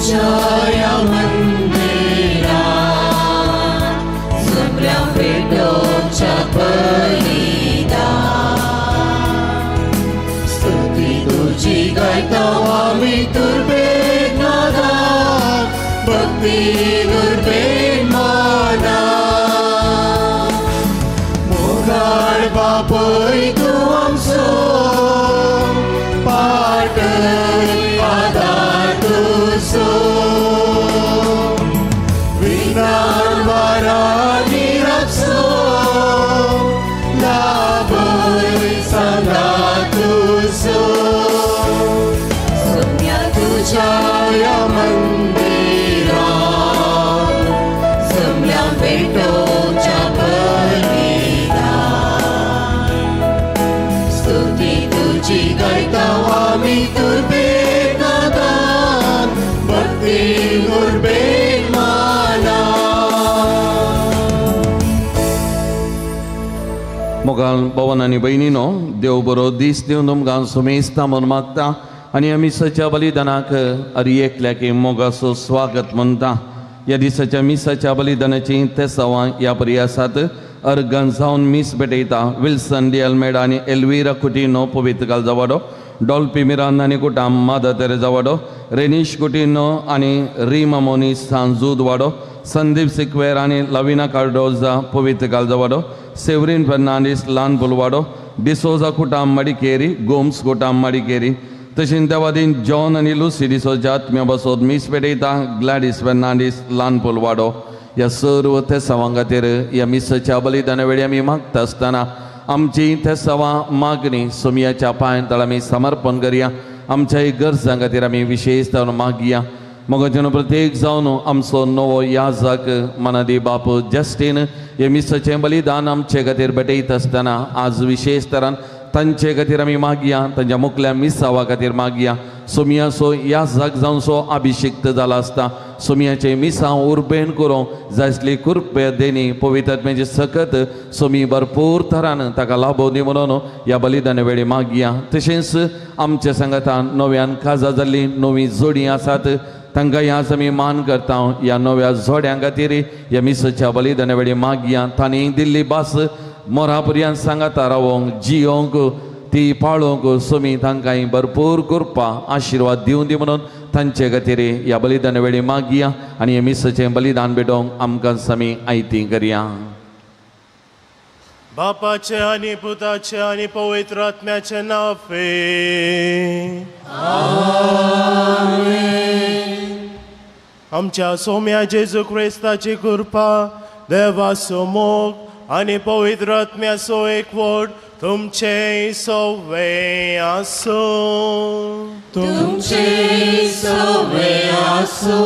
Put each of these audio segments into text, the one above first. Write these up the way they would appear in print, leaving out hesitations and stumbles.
तुझ्या या मंदिरात जमल्या भेटोच्या बलिदान. स्तुती तुझी गायता आम्ही तुर्बेत नादात, भक्ती तुर्बेत मानात. मोगाळ बापय तू आमचो पाट आदार तुझो. विज्ञान वारानी राखचो लाभय सांगा तुझो. सोम्या तुझ्या या मंदिरात जमल्या भेटोच्या बलिदान. स्तुती तुझी गायता आम्ही तुर्बेत नादात, भक्ती तुर्बेत मानात. मोगाल भवन आनी भयणीनो, देव बरो दीस दिवन तुमकां सुमेस्ता म्हूण मागता आनी आमी सच्या बलिदानाक हरी एकल्याक मोगाचो स्वागत म्हणटा. ह्या दिसाच्या मिसाच्या बलिदानाची तेसावां ह्या परी आसात. अर्गन जावन मीस भेटयता विल्सन डी अल्मेडा आनी एल्विरा कुटिनो पवित्र कालजावाडो, डॉल्पी मिरान आनी कुटाम मादा तेरेजावाडो, रेनिश कुटिनो आनी रीमा मोनीस सांजूद वाडो, संदीप सिक्वेर आनी लविना कार्डोजा पवित्र कालजावाडो, सेवरीन फर्नांडीस ल्हान पुलवाडो, डिसोजा कुटाम मडिकेरी, गोम्स कुटाम मडिकेरी. तशेंच त्या वादीन जॉन आनी लुसी डिसोजा आत्म्या बसोत मीस पेटयता ग्लॅडिस फर्नांडीस ल्हान पुलवाडो. ह्या सर्व तेसावां खातीर ह्या मिसाच्या बलिदाना वेळी आमी मागता आसतना आमची तेसावां मागणी सोमयाच्या पांय तळ आमी समर्पण करया. आमच्या गरजां खातीर आमी विशेशतान मागया. मोगाचें प्रत्येक जावन आमचो नवो याजक मनादी बाप जस्टीन हे मिसाचें बलिदान आमचे खातीर भेटयता आसतना आज विशेश तरान तांचे खातीर आमी मागया. तांच्या मुखल्या मिसावा खातीर मागया. सोमयाचो याजक जावन सो अभिशिक्त जाला आसता. सोमयाचे मिसांव उर्बेन करूं जाय आसली कृपा देणी पवित्रात्म्याचे सकत सोमी भरपूर तरान ताका लाभो दी म्हणून ह्या बलिदाना वेळी मागया. तशेंच आमच्या संगतान नव्यान काजा जाल्ली नवी जोडी आसात, तांकां आज आमी मान करता. ह्या नव्या जोड्यां खातीर ह्या मिसाच्या बलिदाना वेळी मागया. तांणी दिल्ली भास मोरा पर्यंत सांगाता रावोंक जियोंक ती पाळोवंक सोमी तांकां भरपूर कृपा आशिर्वाद दिवं दी म्हणून तांचे खातीर ह्या बलिदाना वेळी मागया. आनी हे मिसाचें बलिदान भेटोवंक आमकां आमी आयती करया. बापाचे आनी पुताचे आनी पवित्र आत्म्याचे नावे आमच्या सोम्या जेजू क्रिस्ताची कृपा, देवाचो मोग आनी पवित्र आत्म्याचो एकवट तुमचे सवे आसो. तुमचे सवे आसो.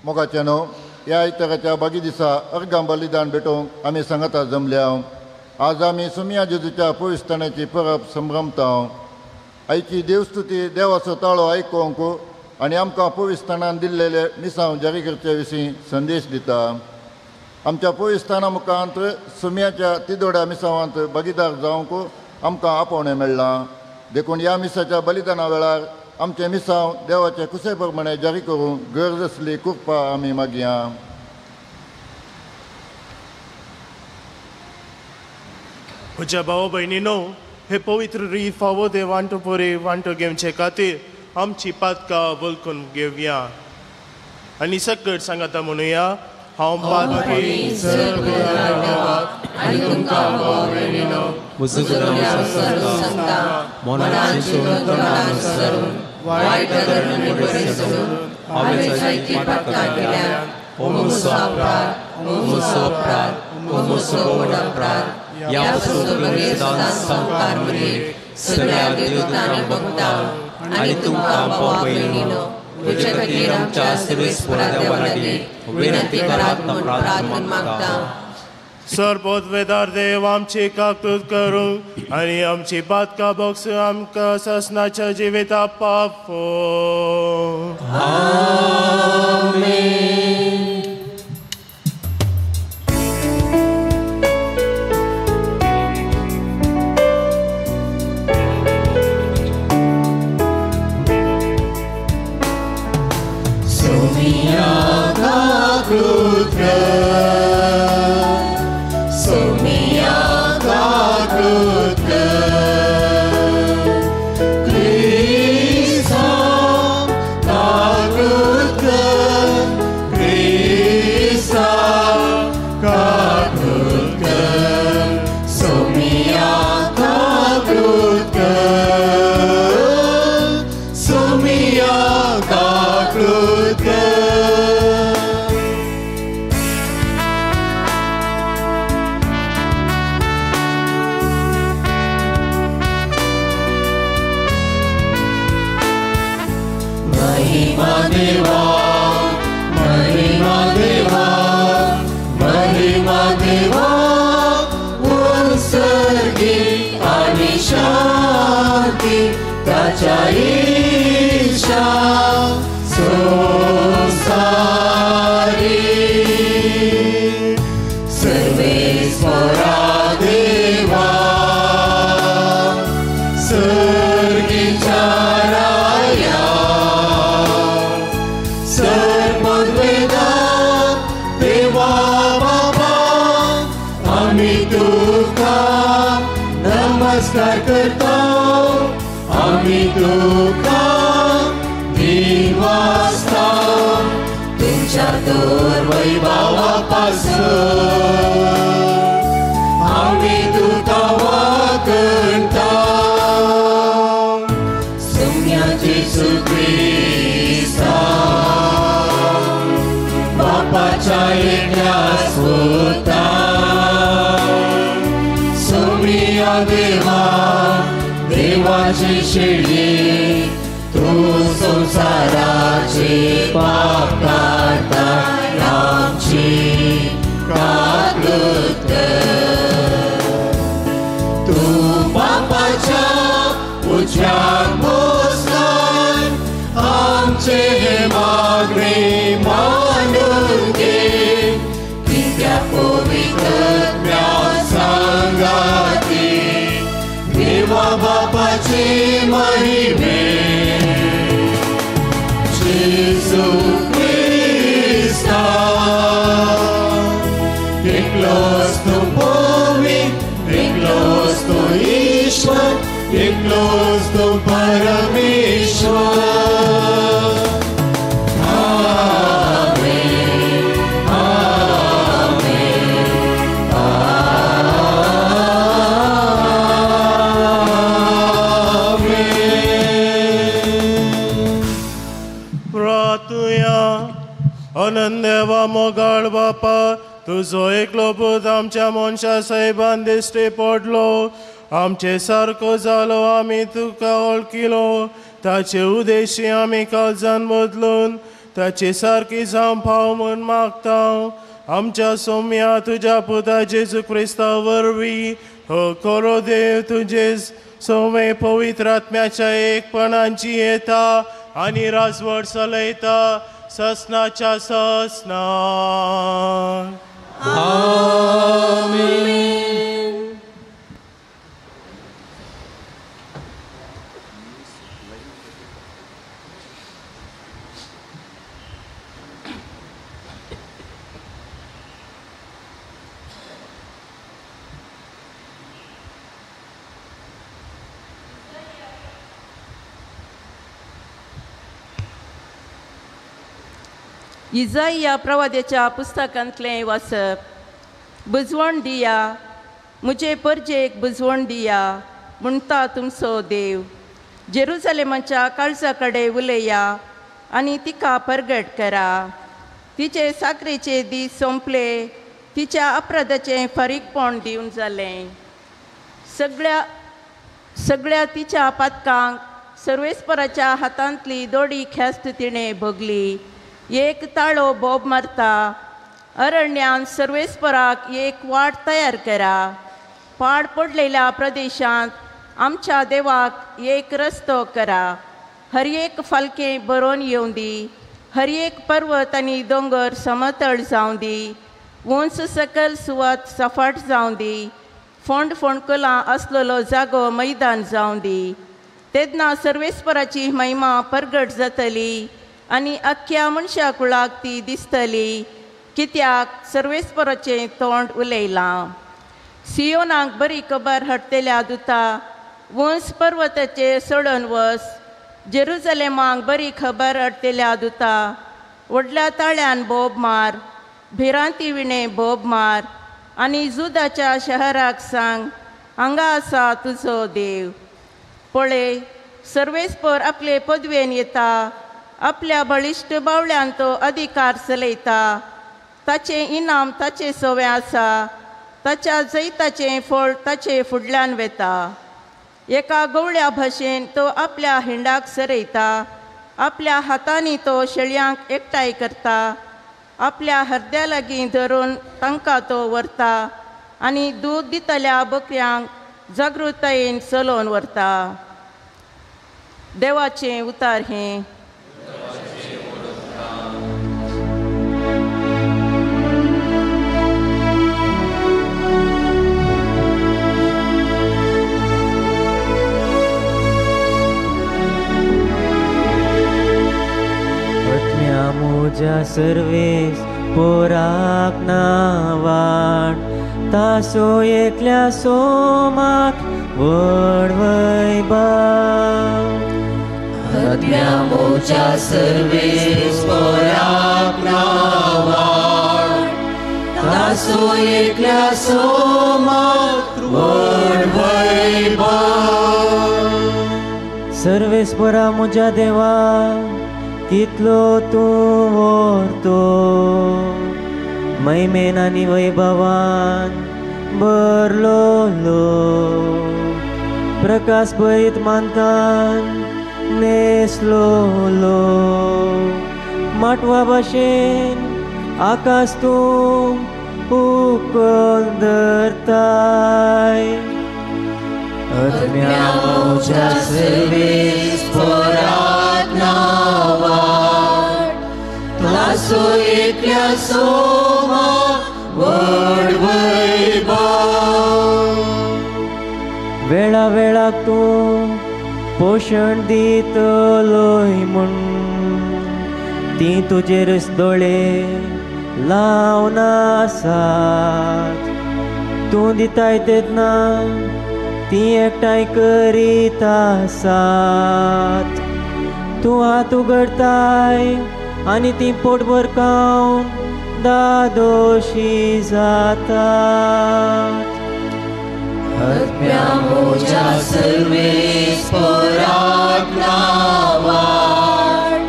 मोगाचे न्हू, ह्या इतराच्या बागी दिसा अर्गां बलिदान भेटोवंक आमी सांगाता जमल्या. आज आमी सोमया जेजूच्या पवित्रस्थानाची परब संभ्रमता. आयची देवस्तुती देवाचो ताळो आयकोवंक आनी आमकां पवित्रस्थानान दिल्लेले मिसांव जारी करचे विशीं संदेश दिता. आमच्या पवित्रस्थाना मुखांत सोमयाच्या तिदोड्या मिसावांत भागीदार जावंक आमकां आपोवणें मेळ्ळां. देखून ह्या मिसाच्या बलिदाना वेळार आमचे मिसांव देवाचे कुसे प्रमाणे जारी करूंक गरज आसली कृपा आमी मागया. म्हज्या भाव भयणीनो, हे पवित्र री फावो देवांटो परी वांटो घेवचे खातीर आमची पातकां वळखून घेवया आनी सकट सांगाता म्हणुया. हांव पातकी आनी तुमकां भाव भयणीनो सांगता, मनान चिंतून तोंडान विसरून वायट धर्मी बरें सोडून हांवें जायती पातकां केल्यात. हो म्हजो अपराध, हो म्हजो अपराध, हो म्हजो व्हड अपराध. ह्या सगळे संस्कार मदीं सगळ्या देवतांनी भक्तां आनी तुमकां भाव भयणीनो तुजे खातीर आमच्या सर्वेस्परा देवा लागीं विनंती करात म्हूण प्रार्थना मागता. सर्पोद्वेदार देव आमची काकूत करूं आनी आमची पातकां बोक्स आमकां ससनाच्या जिविता पावो. देवा, महिमा देवा, महिमा देवा. उत्सर्गी आणि शांती त्याच्या ईशा संसारी. सर्वेश्वरा देवा, सर्गीच्या राया, सर्ववेदात देवा बाबा, आम्ही तुका नमस्कार करतो. आम्ही तुका दिवासता तुमच्या दूर वैभवापासून आम्ही तुका वाकणता. सोम्याची सुख्रिस्ता बापाच्या एकल्या स्वता. सोमिया देवा, देवाची शेळी, तू संसाराचे पाप काढता. आमची काकूत तू बापाच्या उजव्यात बसलाय. आमचे हे मागणे मानून घे, की त्या पवित्र सांगाती देवा बापाचे महिमे. येशू ख्रिस्ता एकलोच तू पवित्र, एकलोच तू ईश्वर, एकलोच तू परमेश्वर. आनंदेवा मोगाळ बापा, तुझो एकलो पूत आमच्या मनशा सैबान दिश्टी पडलो. आमचे सारको जालो, आमी तुका वळखिलो. ताचे उद्देशी आमी काळजान बदलून ताचे सारकी जावं फाव म्हूण मागता. आमच्या सोम्या तुज्या पुता जेजू क्रिस्ता वरवीं हो खरो देव तुजे सोमे पवित्र आत्म्याच्या एकपणांची येता आनी राजवट चलयता ससनाच्या ससना. आमेन. इजाइया प्रवाद्याच्या पुस्तकांतले वाचप. बुजवण दिया, मुजे परजेक बुजवण दिया म्हणटा तुमचो देव. जेरुसलेमाच्या काळजा कडेन उलया आनी तिका परगट करा. तिचे साकरेचे दीस सोंपले, तिच्या अपराधाचें फारीकपण दिवन जालें. सगळ्या तिच्या पातकांक सर्वेस्पराच्या हातांतली दोडी ख्यास्त तिणें भोगली. एक ताळो बोब मारता. अरण्यान सर्वेस्पराक एक वाट तयार करा. पाड पडलेल्या प्रदेशांत आमच्या देवाक एक रस्तो करा. हर एक फालकें बरोवन येवं दी. हर एक पर्वत आनी दोंगर समतळ जावं दी. उंच सकल सुवात सफाट जावं दी. फोंडकोलां आसलेलो जागो मैदान जावं दी. तेन्ना सर्वेस्पराची महिमा परगट जातली आनी अख्ख्या मनशा कुळाक ती दिसतली, कित्याक सर्वेस्पराचें तोंड उलयलां. सियोनाक बरी खबर हाडटल्या दुता, वंस पर्वताचेर सोडून वस. जेरुसलेमाक बरी खबर हाडटल्या दुता, व्हडल्या ताळ्यान बोब मार. भिरांती विणें बोब मार आनी जुदाच्या शहराक सांग, हांगा आसा तुजो देव. पळय, सर्वेस्पर आपले पदवेन येता. आपल्या बळिश्ट बावळ्यान तो अधिकार चलयता. ताचें इनाम ताचे सोवे आसा. ताच्या जैताचें फळ ताचे फुडल्यान वेता. एका गवळ्या भाशेन तो आपल्या हिंडाक सरयता आपल्या हातांनी तो शेळयांक एकठांय करता, आपल्या हरद्या लागीं धरून तांकां तो व्हरता आनी दूद दितल्या बकऱ्यांक जागृतायेन चलोवन व्हरता. देवाचें उतार हें. मोजा सर्वेस पोराक नावाण तासो एकल्या सोमाक वडवैबा. आदल्या मोच्या सर्वेस पोराक नावाण तासो एकल्या सोमाक वडवैबा. सर्वेस्परा म्हज्या देवा कितलो तूं व्हरतो मैमेन आनी वैभवान भरलोलो. प्रकाश भरीत मानतान नेसलोलो. माटवा भाशेन आकाश तूं उखलून धरताय. आदल्या मोच्या सर्वेस पोराक नावाण तासो एकल्या सोमाक वडवैबा. वेळा वेळाक तूं पोशण दितलोय म्हूण ती तुजेरच दोळे लावन आसात. तूं दिताय तेन्ना ती एकठांय करीत आसात. तूं हात उगडताय आनी ती पोटभर खावन दादोशी जातात. आदल्या मोच्या सर्वेस पोराक नावाण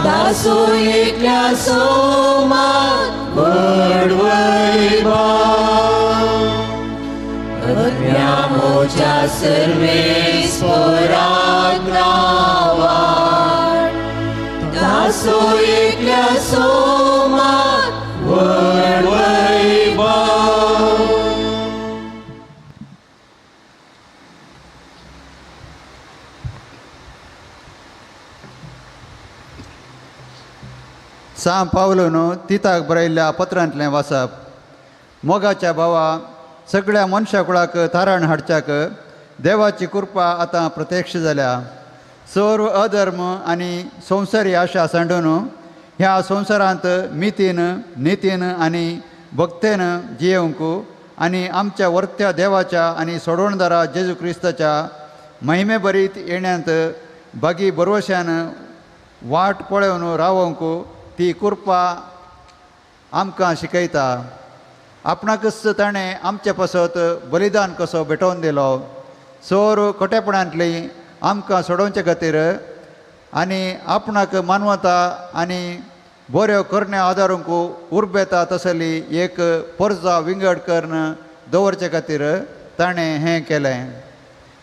तासो एकल्या सोमाक वडवैबा. आदल्या मोच्या सर्वेस पोराक नावाण तासो एकल्या सोमाक वडवैबा. सांग पावलो न्हू तिताक बरयल्ल्या पत्रांतलें वाचप. मोगाच्या भावा, सगळ्या मनशाकुळाक तारण हाडच्याक देवाची कृपा आतां प्रत्यक्ष जाल्या. सर्व अधर्म आनी संवसारी आशा सांडून ह्या संवसारांत मितीन नितीन आनी भक्तेन जियेवंक आनी आमच्या वर्त्या देवाच्या आनी सोडवणदारा जेजू क्रिस्ताच्या महिमे बरीत येण्यांत बागी बरवश्यान वाट पळोवन रावंक ती कृपा आमकां शिकयता. आपणाकच ताणें आमचे पासत बलिदान कसो भेटोवन दिलो. सोर खोटेपणांतली आमकां सोडोवचे खातीर आनी आपणाक मानवता आनी बऱ्यो करण्यो आदारूंक उर्बेता तसली एक परजा विंगड करून दवरचे खातीर ताणें हें केलें.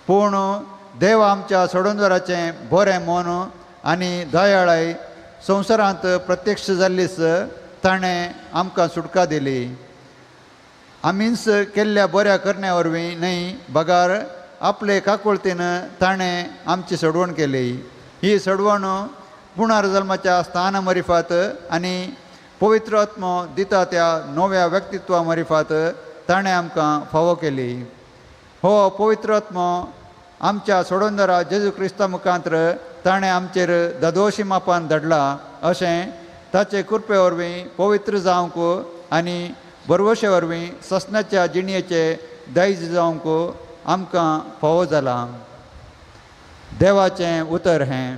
पूण देव आमच्या सोडूनदाराचें बरें मन आनी दयाळाय संवसारांत प्रत्यक्ष जाल्लीच ताणें आमकां सुटका दिली. आमीच केल्ल्या बऱ्या करण्या वरवीं न्हय, बगार आपले काकुळतीन ताणें आमची सोडवण केली. ही सोडवण पुनर्जल्माच्या स्थाना मरिफात आनी पवित्र आत्मो दिता त्या नव्या व्यक्तित्वा मरिफात ताणें आमकां फावो केली. हो पवित्र आत्मो आमच्या सोडवणदारा जेजू क्रिस्ता मुखांतर ताणें आमचेर दादोशी मापान धाडला. अशें ताचे कृपे वरवीं पवित्र जावंक आनी बरवशे वरवीं ससनाच्या जिणयेचे दायज जावंक आमकां फावो जाला. देवाचें उतर हें.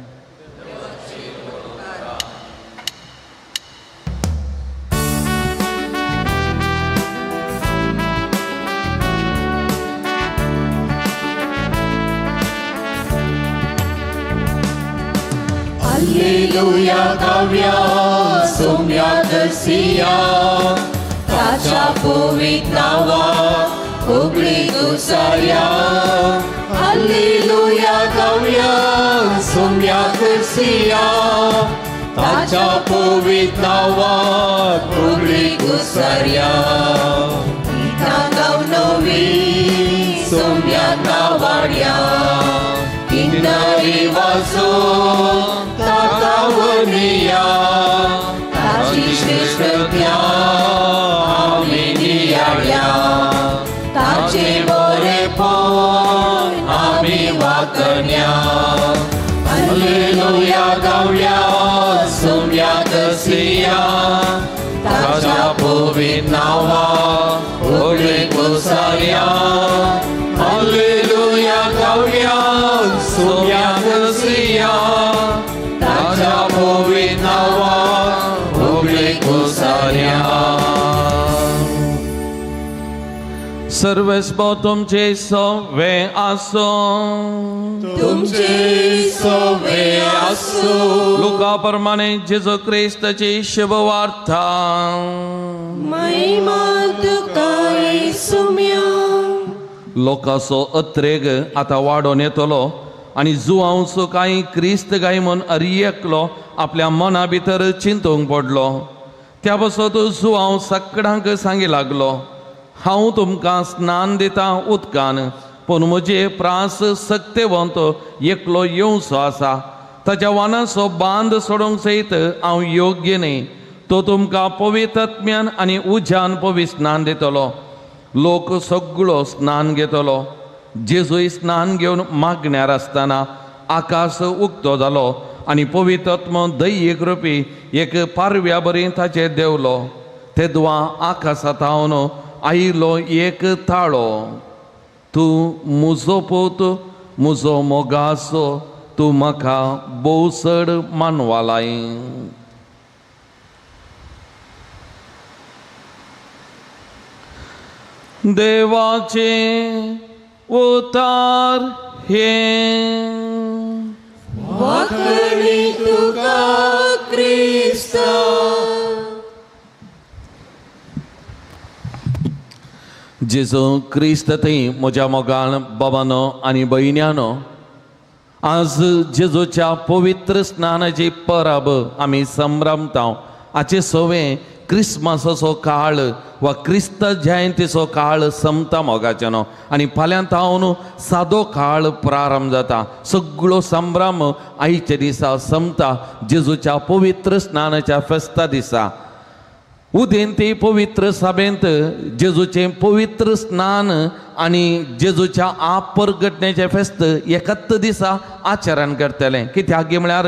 Alleluia, Gavia, Somya Garcia, Tacha Povit Nava, Kogli Gusaya. Alleluia, Gavia, Somya Garcia. Siya ताच्या पवित्र नावात फुगडी घुसऱ्या नवी सोम्यात वाड्या किन्नरी वाजून ताका वनिया ताची श्रेष्ठत्या आमी नियाळ्या ताचे बरेपण आमी वाकण्या हालेलुया गावया सोम्यात सिया ताच्या पवित्र नावात फुगडी घुसऱ्या हालेलुया गावया सोम्यात सिया ताच्या पवित्र नावात फुगडी घुसऱ्या सर्वस्व तुमचे सवे आसो तुमचे सवे आसो लुका प्रमाणे जेजू ख्रिस्ताची शुभ वार्ता महिमा तुका येसुम्या लोकांचो अत्रेग आतां वाडोवन येतलो आनी जुवांचो कांय क्रिस्त गाय म्हूण अरियेकलो आपल्या मना भितर चिंतूंक पडलो त्या बसत जुवांव सगळ्यांक सांगी लागलो हांव तुमकां स्नान दितां उदकान पूण म्हजे प्रास सक्तेवंत एकलो येवचो आसा ताच्या वानाचो बांद सोडूंक सयत हांव योग्य न्ही तो तुमकां पवित्रात्म्यान आनी उज्यान पवित्र स्नान दितलो लोक सगळो स्नान घेतलो जेजूय स्नान घेवन मागण्यार आसतना आकाश उक्तो जालो आनी पवित्रात्म दैयक रुपी एक पारव्या बरी ताचेर देवलो तेदवा आकाशांतावन आयलो एक ताळो तूं म्हजो पोत म्हजो मोगासो तूं म्हाका बोसड मानवालाय देवाचे उतार हे वाकणी तुका क्रिस्ता जेजू क्रिस्त थंय म्हज्या मोगाळ बाबानो आनी भयण्यानो आज जेजूच्या पवित्र स्नानाची परब आमी संभ्रमता हाचे सवे क्रिस्मसाचो काळ वा क्रिस्त जयंतीचो काळ संपता मोगाच्यानो आनी फाल्यां तावन सादो काळ प्रारंभ जाता सगळो संभ्रम आयच्या दिसा संपता जेजूच्या पवित्र स्नानाच्या फेस्ता दिसा उदेंती पवित्र सभेंत जेजूचें पवित्र स्नान आनी जेजूच्या आप परगटण्याचें फेस्त एकाच दिसा आचरण करतले कित्याक म्हळ्यार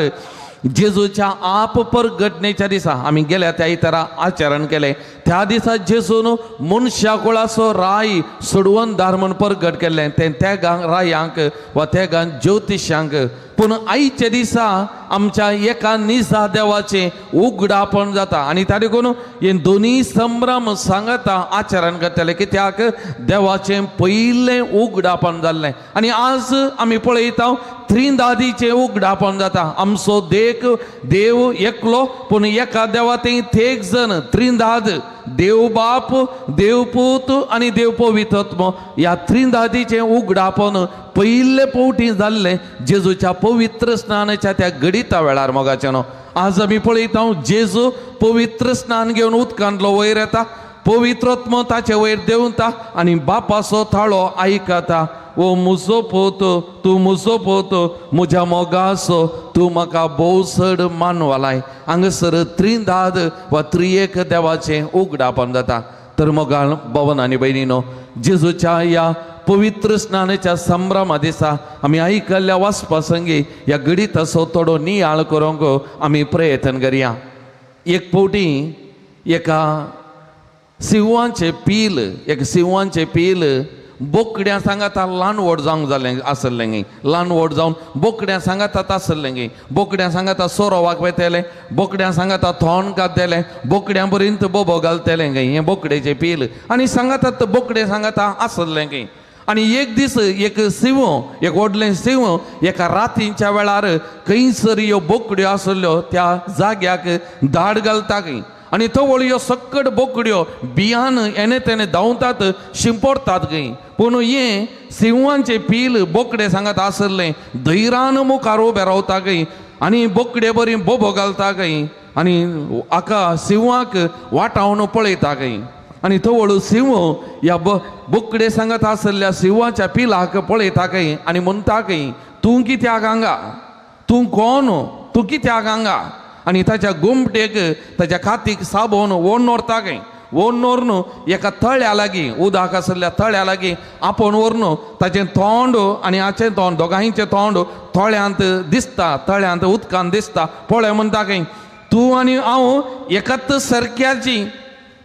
जेजूच्या आप परगटणेच्या दिसा आमी गेल्या त्या इतरा आचरण केले त्या दिसा जेजून मनशा कुळाचो राय सोडवून धार्मण परगट केल्लें तें त्या रायांक वा त्या ज्योतिश्यांक पूण आयच्या दिसा आमच्या एका निजा देवाचें उगडापण जाता आनी त्या देखून हे दोनी संभ्रम सांगता आचरण करतले कित्याक देवाचें पयलें उगडापण जाल्लें आनी आज आमी पळयता त्रिदादीचें उगडापण जाता आमचो देव एकलो पूण एका देवा थेग जण त्रिदाद देव बाप देव पूत आनी देव पवित्रात्म ह्या त्रिदादीचें उगडापण पयले फावटी जाल्लें जेजूच्या पवित्र स्नानाच्या त्या गडिता वेळार मोगाच्यानो आज आमी पळयता जेजू पवित्र स्नान घेवन उदकांतलो वयर येता पवित्रात्म ताचे वयर देंवता आनी बापाचो थाळो आयकता ओ म्हजो पोत तूं म्हजो पोत म्हज्या मोगासो तूं म्हाका बोसड मानवालाय हांगासर त्रिदाद वा त्रिएक देवाचें उगडापण जाता तर मोगाळ भवन आनी भयणीनो जेजूच्या ह्या पवित्र स्नानाच्या संभ्रमा दिसा आमी आयकल्ल्या वाचपासंगी ह्या गडिताचो थोडो नियाळ करूंक आमी प्रयत्न करया एक फावटी एका सिंवाचें पील बोकड्या सांगाता ल्हान व्हड जावंक जालें आसलें गे ल्हान व्हड जावन बोकड्या सांगातात आसलें गे बोकड्या सांगाता सोरोवाक वेतेलें बोकड्या सांगाता थोंड काडतेलें बोकड्या पर्यंत बोबो घालतेलें गे हें बोकडेचें पील आनी सांगातात बोकडे सांगाता आसलें गे आनी एक दीस एक व्हडलें सिंह एका रातीच्या वेळार खंयसर ह्यो बोकड्यो आसल्यो त्या जाग्याक धाड घालता गे आनी थवळ्यो सक्कट बोकड्यो बियान येणे तेणे धांवतात शिंपडटात गई पूण हे सिंहांचें पील बोकडे सांगत आसलें धैर्यान मुखार उबें रावता गई आनी बोकडे बरी बोबो घालता गई आनी हाका शिवाक वाटावन पळयता गई आनी तो वळू शिव ह्या बोकडे सांगत आसल्या शिवाच्या पिलाक पळयता गई आनी म्हणटा गई तूं कित्याक हांगा तूं कोण तूं कित्याक हांगा आनी ताच्या गुमटेक ताच्या खातीक साबोन ओन व्हरता गई ओन व्हरून एका तळ्या लागीं उदक आसल्या तळ्या लागीं आपोवन व्हरून ताचें तोंड आनी हाचें तोंड दोगांयचें तोंड तळ्यांत दिसता तळ्यांत उदकांत दिसता पळय म्हणटा गई तूं आनी हांव एकाच सारक्याची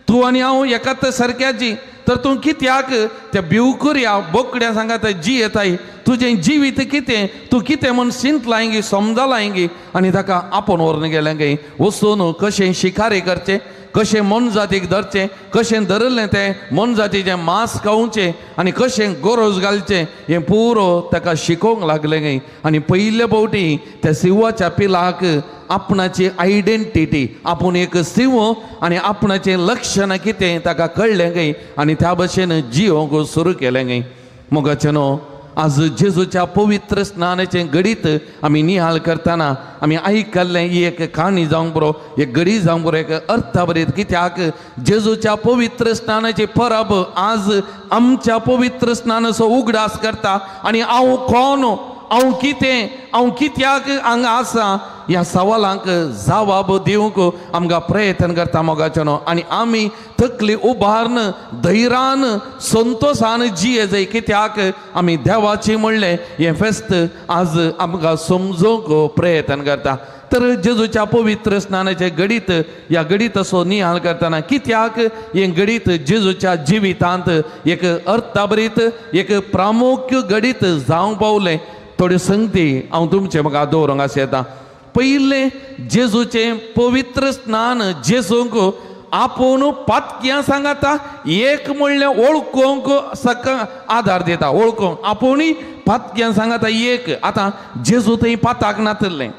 तूं आनी हांव एकाच सारक्याची तर तूं कित्याक त्या भिवकुऱ्या बोकड्या सांगात जी येताय तुजें जिवीत कितें तूं कितें म्हूण चिंतलाय गे समजलाय गे आनी ताका आपोवन व्हरून गेलें गे वचून कशें शिकारी करचें कशें मन जातीक धरचें कशें धरलें तें मन जातीचें मांस खावचें आनी कशें गोरोज घालचें हें पुरो ताका शिकोवंक लागलें गे आनी पयले फावटी त्या शिवाच्या पिलाक आपणाची आयडेंटिटी आपूण एक शिव आनी आपणाचें लक्षण कितें ताका कळलें गे आनी त्या भशेन जियोंक सुरू केलें गे मोगाचें न्हू आज जेजूच्या पवित्र स्नानाचें घडीत आमी नियाळ करतना आमी आयकल्लें ही एक काणी जावंक बरो एक घडी जावंक बरो एक अर्थाभरीत कित्याक जेजूच्या पवित्र स्नानाची परब आज आमच्या पवित्र स्नानाचो उगडास करता आनी हांव कोण हांव कितें हांव कित्याक हांगा आसा ह्या सवालांक जबाब दिवंक आमकां प्रयत्न करता मोगाचें न्हू आनी आमी तकली उबारन धैर्यान संतोशान जिये जाय कित्याक आमी देवाची म्हणलें हें फेस्त आज आमकां समजूंक प्रयत्न करता तर जेजूच्या पवित्र स्नानाचे घडीत ह्या घडीत असो नियाळ करतना कित्याक हें घडीत जेजूच्या जिवितांत एक अर्थाभरीत एक प्रामुख्य घडीत जावंक पावलें थोड्यो संगती हांव तुमचे म्हाका दवरूंक आसा येता पयलें जेजूचें पवित्र स्नान जेजूंक आपूण पातक्यां सांगाता एक म्हणलें वळखूंक सका आदार दिता वळखूंक आपुणूय पातक्यां सांगाता एक आतां जेजू थंय पाताक नातल्लें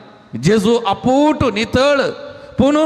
जेजू आपूट नितळ पूण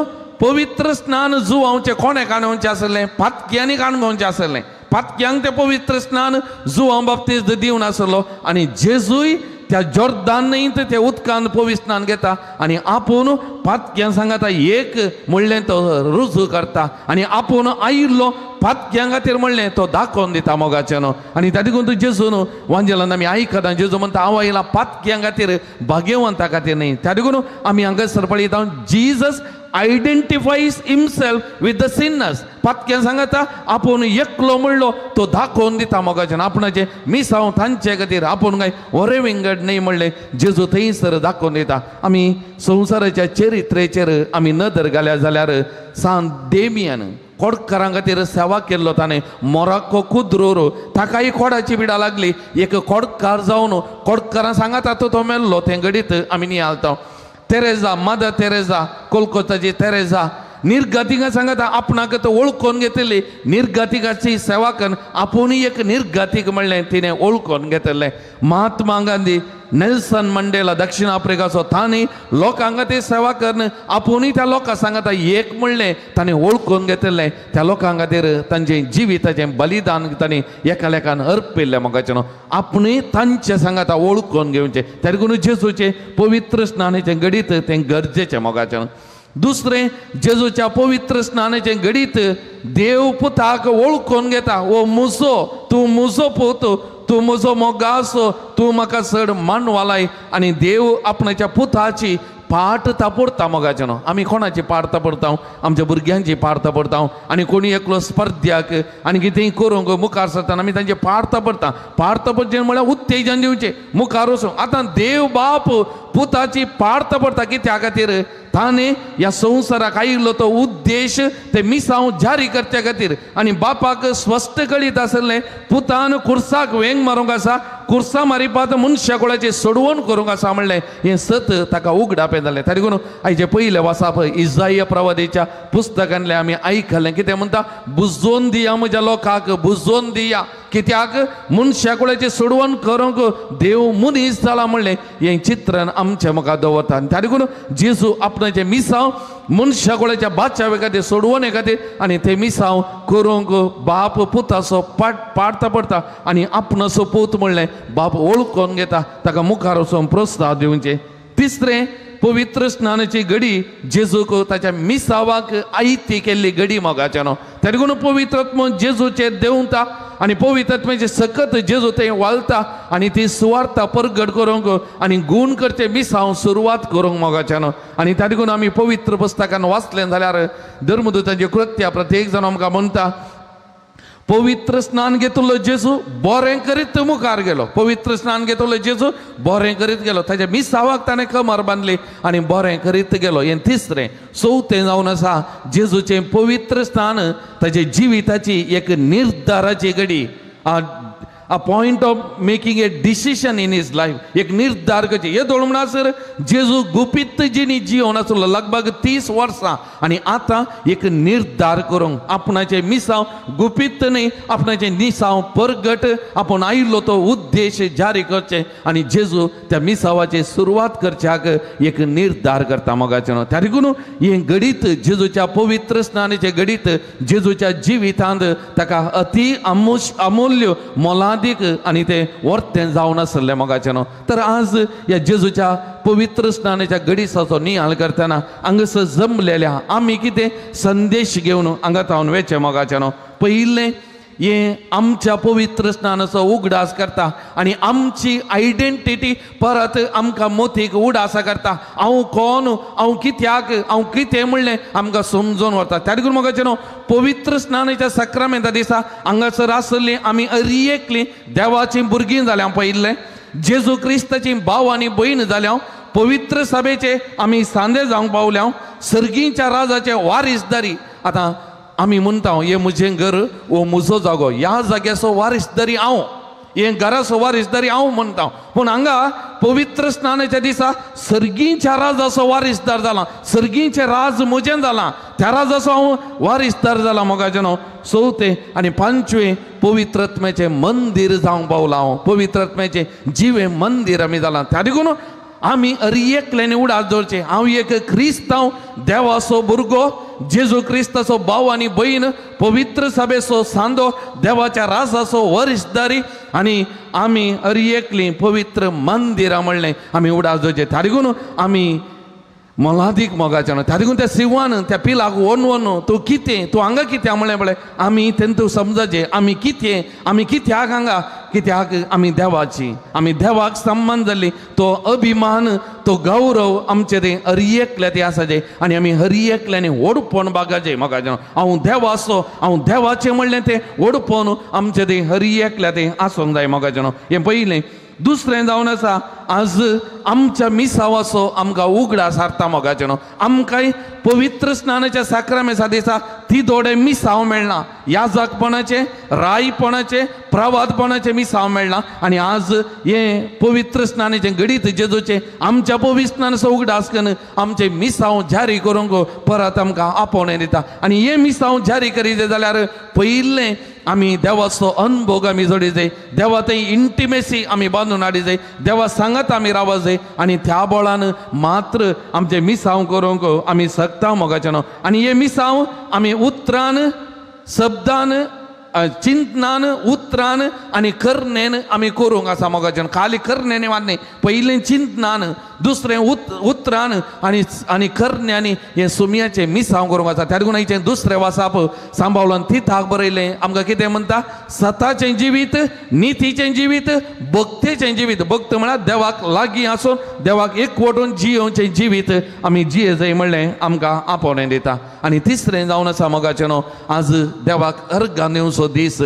पवित्र स्नान जुवांवचें कोणें काणोवचें आसलें पातक्यांनी काणगोवचें आसलें पातक्यांक तें पवित्र स्नान जुवां बाबतींत दिवन आसलो आनी जेजूय त्या जॉर्दान न्हंयत ते उदकान पवित्र स्नान घेता आनी आपूण पातक्यां सांगाता एक म्हणलें तो रुजू करता आनी आपूण आयिल्लो पातक्यां खातीर म्हणलें तो दाखोवन दिता मोगाचें न्हू आनी त्या देखून जेजून वांजेलान आमी आयकता जेजू म्हणटा हांव आयला पातक्यां खातीर भाग्यवंता खातीर न्ही त्या देखून आमी हांगासर पळयता Jesus identifies himself with the sinners पातक्यां सांगाता आपूण एकलो म्हणलो तो दाखोवन दिता मोगाचें आपणाचें मिसांव तांचे खातीर आपूण काय वरे विंगड न्ही म्हणलें जेजू थंयसर दाखोवन दिता आमी संवसाराच्या चरित्रेचेर आमी नदर घाल्या जाल्यार सांत डेमियन कोडकारां खातीर सेवा केल्लो ताणें मोराक्को कुद्रोर ताकाय कोडाची पिडा लागली एक कोडकार जावन कोडकारां सांगाता तो मेल्लो तें घडीत आमी नियाळता तेरेजा मदर तेरेजा कोलकाताची तेरेजा निर्गतिका सांगता आपणाक तो वळखून घेतली निर्गतिकाची सेवा करून आपुणूय एक निर्गतीक म्हणलें तिणें वळखून घेतलें महात्मा गांधी नेल्सन मंडेला दक्षिण आफ्रिकाचो तांणी लोकांक खातीर सेवा करून आपुणूय त्या लोकांक सांगता एक म्हणलें ताणें वळखून घेतलें त्या लोकांक खातीर तांचें जिविताचें बलिदान ताणें एका लेखान अर्पिल्लें मोगाचें न्हू आपुणूय तांचे सांगता वळखून घेवचें त्या देखून जेजूचें पवित्र स्नानाचें घडीत तें गरजेचें मोगाचें न्हू दुसरें जेजूच्या पवित्र स्नानाचें घडीत देव पुताक वळखून घेता ओ मुजो तूं मुजो पूत तूं म्हजो मोगासो तूं म्हाका चड मानवालाय आनी देव आपणाच्या पुताची पाट तापडता मोगाचें न्हू आमी कोणाची पाट तापडता आमच्या भुरग्यांची पाट तापडता आनी कोणी एकलो स्पर्ध्याक आनी कितेंय करूंक मुखार सरतना आमी तांचे पाट तापडचें म्हळ्यार उत्तेजन दिवचें मुखार वचूंक आतां देव बाप पुताची पाट तापडता कित्या खातीर ताणें ह्या संवसाराक आयिल्लो तो उद्देश ते मिसांव जारी करच्या खातीर आनी बापाक स्पश्ट कळीत आसलें पुतान खुर्साक वेंग मारूंक आसा खुर्सा मारिपात मनशा कुळाचें सोडवण करूंक आसा म्हणलें हें सत ताका उगडापें जालें ताका लागून आयचे पयले वाचप इसाया प्रवादीच्या पुस्तकांतलें आमी आयकलें कितें म्हणटा बुजोवन दिया म्हज्या लोकांक बुजोवन दिया कित्याक मनशा कुळाचें सोडवण करूंक देव मनीस जाला म्हणलें हें चित्रण आमच्या मुखार दवरता आनी त्या देखून जेजू आपणाचें मिसांव मनशा कुळाच्या बादशावे खातीर सोडवणे खातीर आनी ते मिसांव करूंक बाप पुताचो पाडता पडटा आनी आपणाचो पूत म्हणलें बाप वळखून घेता ताका मुखार वचून प्रोत्साहन दिवचें तिसरें पवित्र स्नानाची घडी जेजूक ताच्या मिसावाक आयती केल्ली घडी मोगाच्यानो त्या देखून पवित्रत्म जेजूचे देंवता आनी पवित्रत्मेचे सकत जेजू ते वालता आनी ती सुवार्ता परगट करूंक आनी गूण करचे मिसाव सुरवात करूंक मोगाच्यानो आनी त्या देखून आमी पवित्र पुस्तकान वाचलें जाल्यार धर्मदूतांची कृत्या प्रत्येक जाण आमकां म्हणटा पवित्र स्नान घेतलो जेजू बरें करीत मुखार गेलो पवित्र स्नान घेतलो जेजू बरें करीत गेलो ताच्या मिसावाक ताणें कमर बांदली आनी बरें करीत गेलो हें तिसरें चवथें जावन आसा जेजूचें पवित्र स्नान ताचे जिविताची एक निर्धाराची घडी a point of making a decision in his life एक निर्धार करचे हे दोळ म्हणसर जेजू गुपित जिणी जीवन आसलो लगभग 30 वर्सां आनी आतां एक निर्धार करूंक आपणाचे मिसाव गुपित न्ही आपणाचे मिसाव परगट आपूण आयिल्लो तो उद्देश जारी करचे आनी जेजू त्या मिसावाची सुरवात करच्याक एक निर्धार करता मोगाचेनो त्या देखून हे घडीत जेजूच्या पवित्र स्नानाचे घडीत जेजूच्या जिवितांत ताका अति अमूल्य मोला आणि ते वर्तें जावन आसलें मोगाचेनो तर आज या जेजूच्या पवित्र स्नानाच्या घडीसाचो नियाळ करतना हांगासर जमलेल्या आमी कितें संदेश घेवन हांगात हांव वेचे मोगाचेनो पयिल्लें हे आमच्या पवित्र स्नानाचो उगडास करता आनी आमची आयडेंटिटी परत आमकां मोतीक उडास करता हांव कोण हांव कित्याक हांव कितें म्हणलें आमकां समजून व्हरता त्या देखून मोगाचेनो पवित्र स्नानाच्या सक्रामेंता दिसा हांगासर आसलीं आमी अरियेकलीं देवाचीं भुरगीं जाल्यां पयिल्लें जेजू क्रिस्ताची भाव आनी भयण जाल्यां पवित्र सभेचे आमी सांदे जावंक पावल्या सर्गीच्या राजाचे वारीसदारी आतां आमी म्हणटा हे म्हजें घर वो म्हजो जागो ह्या जाग्याचो वारीसदारी हांव हे घराचो वारीसदारी हांव म्हणटा पूण हांगा पवित्र स्नानाच्या दिसा सर्गीच्या राजाचो वारीसदार जाला सर्गीचें राज म्हजें जालां त्या राजाचो हांव वारीसदार जाला मोगाचेनो चवथें आनी पांचवें पवित्रत्म्याचें मंदीर जावंक पावलां हांव पवित्रत्म्याचें जिवें मंदीर आमी जालां त्या देखून आमी अरियेकल्यानी उडास दवरचे हांव एक क्रिस्तांव देवाचो भुरगो जेजू क्रिस्ताचो भाव आनी भयण पवित्र सभेचो सांदो देवाच्या राजाचो वरिशदारी आनी आमी अरियेकलीं पवित्र मंदिरां म्हणलें आमी उडास दवरचे त्या देखून आमी मोलादीक मोगाचें त्या देखून त्या सिंहान त्या पिलाक व्हरून तूं कितें तूं हांगा कित्या म्हणलें पळय आमी तेंतू समजचें आमी कित्याक हांगा कित्याक आमी देवाची आमी देवाक संबंध जाल्ली तो अभिमान तो गौरव आमचे ते हरियेकल्या ते आसाचे आनी आमी हरियेकल्यानी ओडपण बागाचे मोगाचें हांव देवाचो हांव देवाचें म्हणलें तें ओडपण आमचे ते हरियेकल्या ते आसूंक जाय मोगाचें हें पयलें दुसरें जावन आसा आज आमच्या मिसावाचो आमकां उगडास हाडटा मोगाचें आमकांय पवित्र स्नानाच्या साक्रामेसा दिसा ती दोडे मिसाव मेळना याजकपणाचे रायपणाचे प्रवादपणाचे मिसाव मेळना आनी आज हे पवित्र स्नानाचे घडीत जेजूचे आमच्या पवित्र स्नानाचो उगडास करून आमचे मिसाव जारी करूंक परत आमकां आपोवणें दिता आनी हे मिसाव जारी करीत जाल्यार पयिल्लें आमी देवाचो अनुभव आमी जोडी जाय देवा थंय इंटिमेसी आमी बांदून हाडी जाय देवा सांगत आमी रावच जाय आनी त्या बळान मात्र आमचे मिसाव करूंक आमी सकता मोगाचें आनी हे मिसाव आमी उतरान शब्दान चिंतनान उतरान आनी करनेन आमी करूंक आसा मोगाचें खाली करनेन वादने पयलें चिंतनान दुसरें उतरान आनी करन्यांनी हें सुमयाचें मिसाव करूंक आसा त्या देखून हेचें दुसरें वासाप सांबाळून तिथाक बरयलें आमकां कितें म्हणटा सताचें जिवीत नितीचें जिवीत भक्तेचें जिवीत भक्त म्हळ्यार देवाक लागीं आसून देवाक एकवटून जियोवचें जिवीत आमी जिये जाय म्हणलें आमकां आपोवणें दिता आनी तिसरें जावन आसा मोगाचें आज देवाक अर्घां दिवचो दीस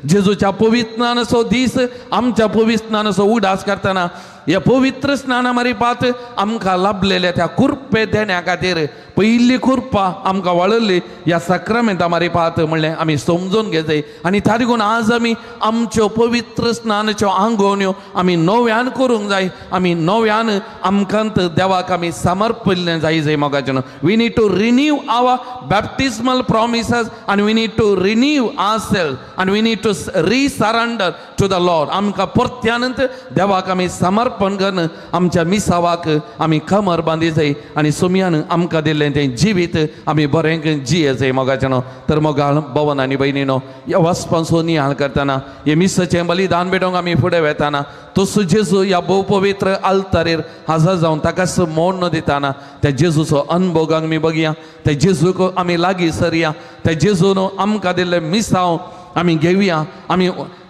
जेजूच्या पवित्र स्नानाचो दीस आमच्या पवित्र स्नानाचो उडास करतना ह्या पवित्र स्नाना मारीपात आमकां लाभलेल्या त्या कुर्पे देण्या खातीर पयली कुर्पा आमकां वळल्ली ह्या सक्रामेंता मारीपात म्हणलें आमी समजून घेतय आनी त्या देखून आज आमी आमच्यो पवित्र स्नानाच्यो आंगवण्यो आमी नव्यान करूंक जाय आमी नव्यान आमकांत देवाक आमी समर्पिल्लें जाय मोगाचें we need to renew our baptismal promises आनी we need to renew ourselves आनी we need to resurrender to the Lord आमकां परत्यानंत देवाक आमी समर्पण करून आमच्या मिसावाक आमी कमर बांदी जाय आनी सुमयान आमकां दिल्ले दिल्लें तें जिवीत आमी बरें जियेचें मोगाचें तर मोगाळ भवन आनी भयणीनो ह्या वचपासून नियाळ करतना हे मिसाचें बलिदान भेटोवंक आमी फुडें वेताना तसो जेजू ह्या भोव पवित्र आल्तारेर हजर जावन ताकाच मोडण दिताना त्या जेजूचो अनुभव आमी बगया त्या जेजूक आमी लागीं सरया त्या जेजून आमकां दिल्लें मिसांव आमी घेवया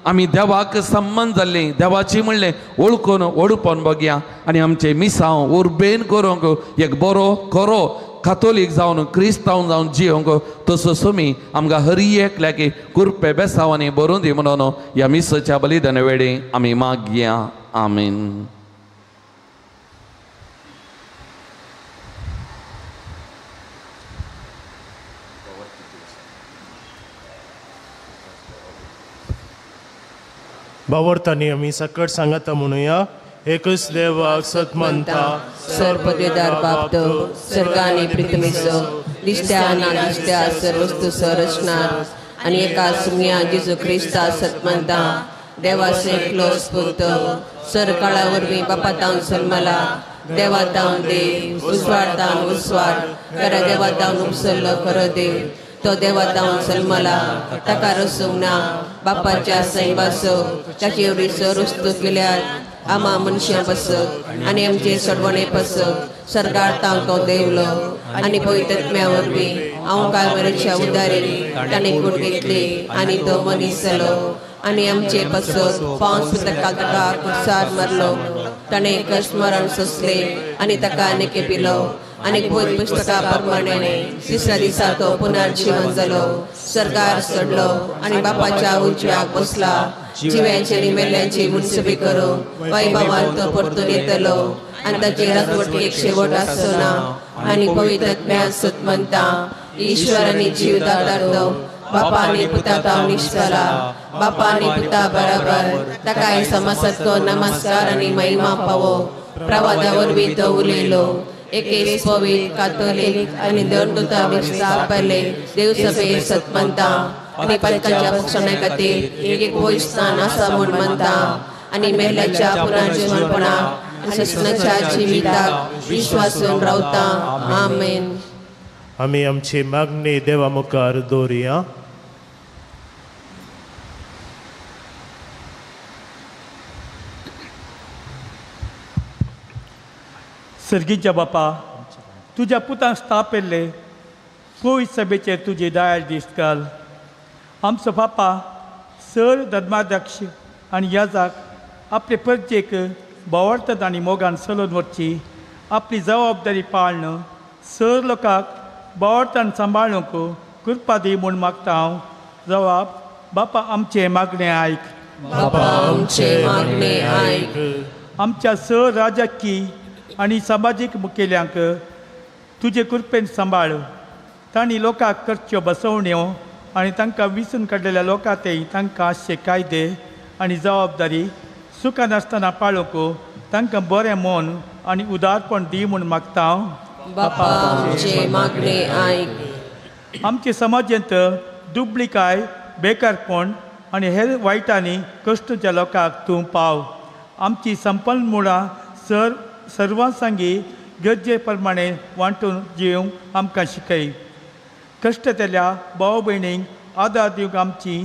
आमी देवाक संबंध जाल्ली देवाची म्हणलें ओळखून ओडूपण बगया आनी आमचे मिसांव उर्बेन करूंक एक बरो खरो कातोलीक जावन क्रिस्तांव जावन जियोंक तसो सुमी आमकां हर एकल्याक कुरपे बेसांवांनी बरोवन दी म्हणून ह्या मिसाच्या बलिदाना वेळी आमी मागया आमीन. भावार्थांनी आमी सकट सांगता म्हणुया एकच देवाक सत म्हणटा सर्वपदेदार बापतो सर्गांनी प्रितमेचो दिसत्या नादिसत्या सर्वस्तू संरचणार आनी एका सुम्या जेजू क्रिस्ता सत म्हणटा देवाचो एकलो स्फूर्त सर काळा वरवीं बापातावन सल्मला देवातावन देव उस्वारतावन उस्वार खरा देवातावन उपसरलो खरो देव तो देवातावन सल्मला ताका रसूंक ना बापाच्या सैन बसो ताची एवढी सरस्तू केल्यार आमा मनशां बसत आनी आमचे सडवणे पसत सरकार तांकां देवलो आनी पवित्रत्म्या वरवीं हांव कालवरीच्या उदारीन ताणें कूड घेतली आनी तो मनीस जालो आनी आमचे पसत पावस पुस्तकां ताका कुडसार मारलो ताणें कश्ट मरण सोंसले आनी ताका आनीक पिलो आनी पवित्र पुस्तका प्रमाणे तिसऱ्या दिसा तो पुनर्जीवन जालो सरकार चडलो आनी बापाच्या उजव्याक बसला जिव्यांचे आनी मेल्यांची मुनसबी करूंक वैभवान तो परतून येतलो आनी ताची रगवटी एक शेवट आसना आनी पवित्रत्म्या सत म्हणटा ईश्वर आनी जीव दातारतो बापा आनी पुता ताव निश्चला बापा आनी पुता बराबर ताका समसत्व नमस्कार आनी महिमा पावो प्रवादा वरवीं तो उलयलो एके पवित्र कातोलीक आनी दंडुता विस्तापले देवसभे सत म्हणटा आनी पालकांच्या पक्षाणे खातीर एक वैस्थान आसा म्हूण म्हणटा आनी मेल्याच्या पुनर्जीवनपणाक ससनाच्या जिविताक विश्वासून रावता आमेन. आमी आमची मागणी देवा मुखार दवरया. सर्गीच्या बापा तुज्या पुतांक स्थापिल्ले पवित्र सभेचेर तुजे दयाळ दीस घाल. आमचो बापा सर धर्माध्यक्ष आनी याजाक आपले परजेक भावार्थांत आनी मोगान चलोवन वरची आपली जबाबदारी पाळण सर लोकांक भावार्थान सांबाळूंक कृपा दी म्हूण मागता हांव. जबाब बापा आमचे मागणें आयक. बापा आमचे मागणें आयक. आमच्या सर राजकीय आनी सामाजीक मुखेल्यांक तुजे कृपेन सांबाळ. तांणी लोकांक करच्यो बसवण्यो आनी तांकां विसरून काडलेल्या लोकांतय तांकां आसचे कायदे आनी जबाबदारी सुखान आसतना पाळूंक तांकां बरें मन आनी उदारपण दी म्हूण मागता हांव. बापा आमचे मागणें आयक. आमचे समाजांत दुबळीकाय बेकारपण आनी हेर वायटांनी कश्टाच्या लोकांक तूं पाव. आमची संपन्मुळां सर्वां सांगी गरजे प्रमाणे वांटून जिवंक आमकां शिकय. कश्टातल्या भाव भयणींक आदार दिवंक आमची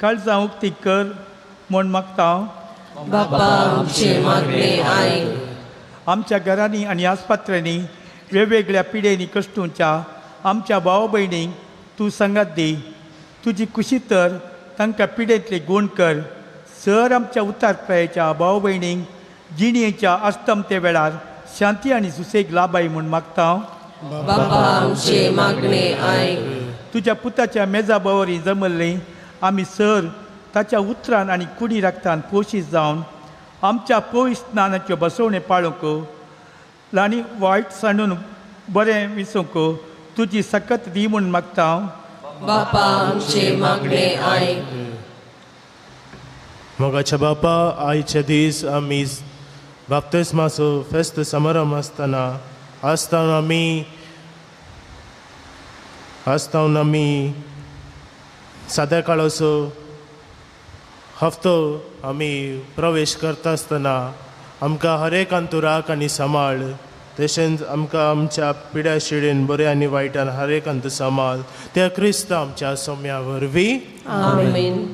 काळजां उक्ती कर म्हूण मागता हांव. बापा आमचे मागणें आयक. आमच्या घरांनी आनी आस्पत्र्यांनी वेगवेगळ्या पिडेनी कश्टूच्या आमच्या भाव भयणींक तूं संगत दी. तुजी खुशी तर तांकां पिडेंतले गूण कर. सर आमच्या उतार प्रयाच्या भाव भयणींक जिणेच्या अस्तमते वेळार शांती आनी सुसेग लाभाय म्हूण मागता हांव. बापा आमचे मागणें आयक. तुज्या पुताच्या मेजा बवरी जमल्लीं आमी सर ताच्या उतरान आनी कुडी राखतान पोशीत जावन आमच्या पवित्र स्नानाच्यो बसवण्यो पाळूंक आनी वायट सांडून बरें विसूंक तुजी सकत दी म्हूण मागता हांव. बापा आमचे मागणें आयक. मोगाच्या बापा आयचे दीस आमी बाप्तिस्माचो फेस्त समारंभ आसतना आमी साद्या काळाचो हफ्तो आमी प्रवेश करता आसतना आमकां हर एक अंतुराक आनी सांबाळ तशेंच आमकां आमच्या पिड्या शिडेन बरे आनी वायटान हर एक अंत सांबाळ त्या क्रिस्त आमच्या सोम्या वरवीं आमेन.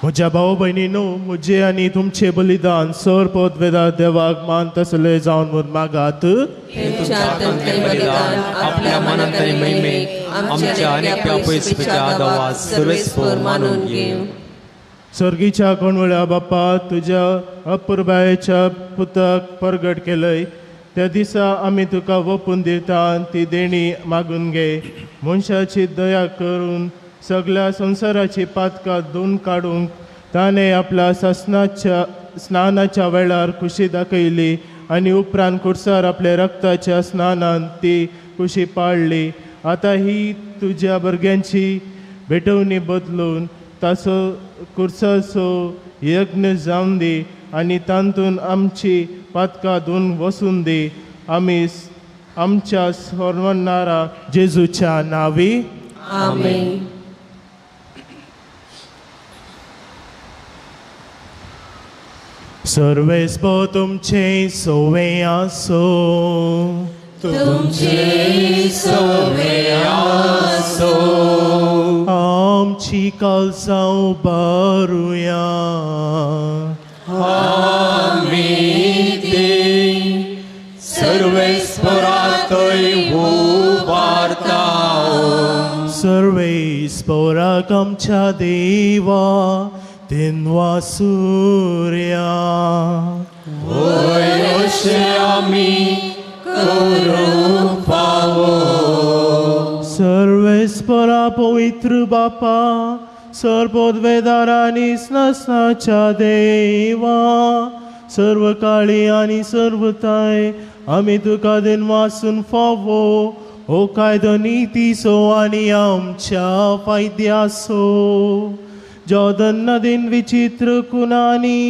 म्हज्या भाव भयणीनो म्हजे आनी तुमचे बलिदान सर पद वेदा देवाक मान तसले जावन म्हूण मागात. आपल्या मनांतरी महिमेक आमच्या आनी पयसच्या आदावात सर्वेस्पर मानून घेव. सर्गीच्या कोणवळ्या बापा तुझ्या अपुरबायेच्या पुताक परगट केलय त्या दिसा आमी तुका वपून दिता ती देणी मागून घे. मनशाची दया करून सगळ्या संवसाराची पातकां धुवन काडूंक ताणें आपल्या स्नानाच्या वेळार खुशी दाखयली आनी उपरांत कुर्सार आपल्या रक्ताच्या स्नानान ती खुशी पाळली. आतां ही तुज्या भुरग्यांची भेटवणी बदलून ताचो कुर्साचो यज्ञ जावन दी आनी तांतून आमची पातकां धुवन वसून दी. आमी आमच्या सर्वनारा जेजूच्या नांवी आमेन. सर्वेस्पो तुमचे सोवे आसो. तुमचे सोवे आसो. आमची काळजां उबारुया. आमी ते सर्वेस्परातय उबारता. सर्वेस्पराक आमच्या देवा दिनवा सूर्या. होय अशें आमी करूंक फावो. सर्वेस्परा पवित्र बापा सर्वोद्वेदार आनी स्नाच्या देवा सर्व काळी आनी सर्वताय आमी तुका दिन वासून फावो. हो कायदो नितीसो आनी आमच्या फायद्यासो. जॉर्दन नदीन विचित्र कुणानी